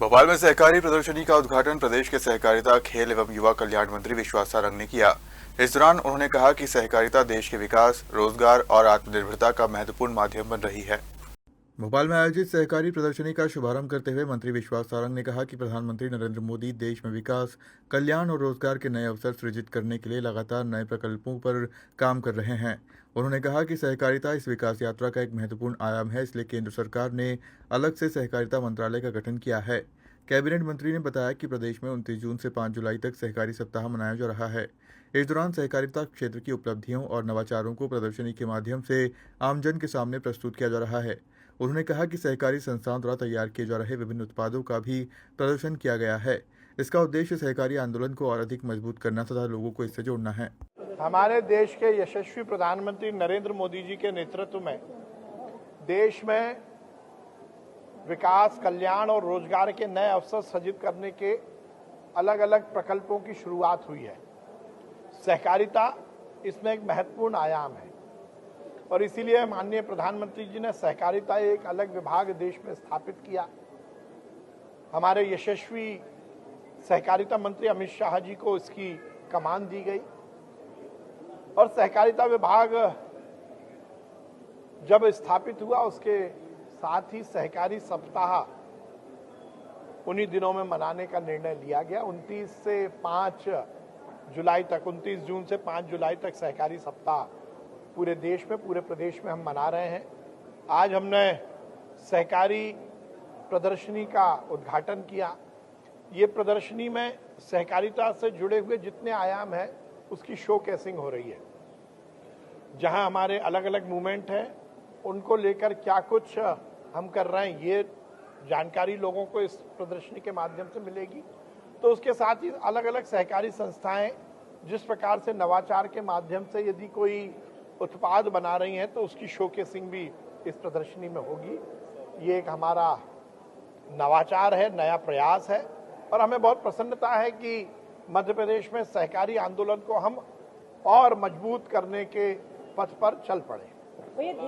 भोपाल में सहकारी प्रदर्शनी का उद्घाटन प्रदेश के सहकारिता, खेल एवं युवा कल्याण मंत्री विश्वास सारंग ने किया। इस दौरान उन्होंने कहा कि सहकारिता देश के विकास, रोजगार और आत्मनिर्भरता का महत्वपूर्ण माध्यम बन रही है। भोपाल में आयोजित सहकारी प्रदर्शनी का शुभारंभ करते हुए मंत्री विश्वास सारंग ने कहा कि प्रधानमंत्री नरेंद्र मोदी देश में विकास, कल्याण और रोजगार के नए अवसर सृजित करने के लिए लगातार नए प्रकल्पों पर काम कर रहे हैं। उन्होंने कहा कि सहकारिता इस विकास यात्रा का एक महत्वपूर्ण आयाम है, इसलिए केंद्र सरकार ने अलग से सहकारिता मंत्रालय का गठन किया है। कैबिनेट मंत्री ने बताया कि प्रदेश में 29 जून से 5 जुलाई तक सहकारी सप्ताह मनाया जा रहा है। इस दौरान सहकारिता क्षेत्र की उपलब्धियों और नवाचारों को प्रदर्शनी के माध्यम से आमजन के सामने प्रस्तुत किया जा रहा है। उन्होंने कहा कि सहकारी संस्थाओं द्वारा तैयार किए जा रहे विभिन्न उत्पादों का भी प्रदर्शन किया गया है। इसका उद्देश्य सहकारी आंदोलन को और अधिक मजबूत करना तथा लोगों को इससे जोड़ना है। हमारे देश के यशस्वी प्रधानमंत्री नरेंद्र मोदी जी के नेतृत्व में देश में विकास, कल्याण और रोजगार के नए अवसर सृजित करने के अलग अलग प्रकल्पों की शुरुआत हुई है। सहकारिता इसमें एक महत्वपूर्ण आयाम है और इसीलिए माननीय प्रधानमंत्री जी ने सहकारिता एक अलग विभाग देश में स्थापित किया। हमारे यशस्वी सहकारिता मंत्री अमित शाह जी को इसकी कमान दी गई और सहकारिता विभाग जब स्थापित हुआ उसके साथ ही सहकारी सप्ताह उन्हीं दिनों में मनाने का निर्णय लिया गया। 29 से 5 जुलाई तक, 29 जून से 5 जुलाई तक सहकारी सप्ताह पूरे देश में, पूरे प्रदेश में हम मना रहे हैं। आज हमने सहकारी प्रदर्शनी का उद्घाटन किया। ये प्रदर्शनी में सहकारिता से जुड़े हुए जितने आयाम हैं उसकी शोकेसिंग हो रही है। जहां हमारे अलग अलग मूवमेंट हैं उनको लेकर क्या कुछ हम कर रहे हैं ये जानकारी लोगों को इस प्रदर्शनी के माध्यम से मिलेगी। तो उसके साथ ही अलग अलग सहकारी संस्थाएं जिस प्रकार से नवाचार के माध्यम से यदि कोई उत्पाद बना रही हैं तो उसकी शोकेसिंग भी इस प्रदर्शनी में होगी। ये एक हमारा नवाचार है, नया प्रयास है और हमें बहुत प्रसन्नता है कि मध्य प्रदेश में सहकारी आंदोलन को हम और मजबूत करने के पथ पर चल पड़े।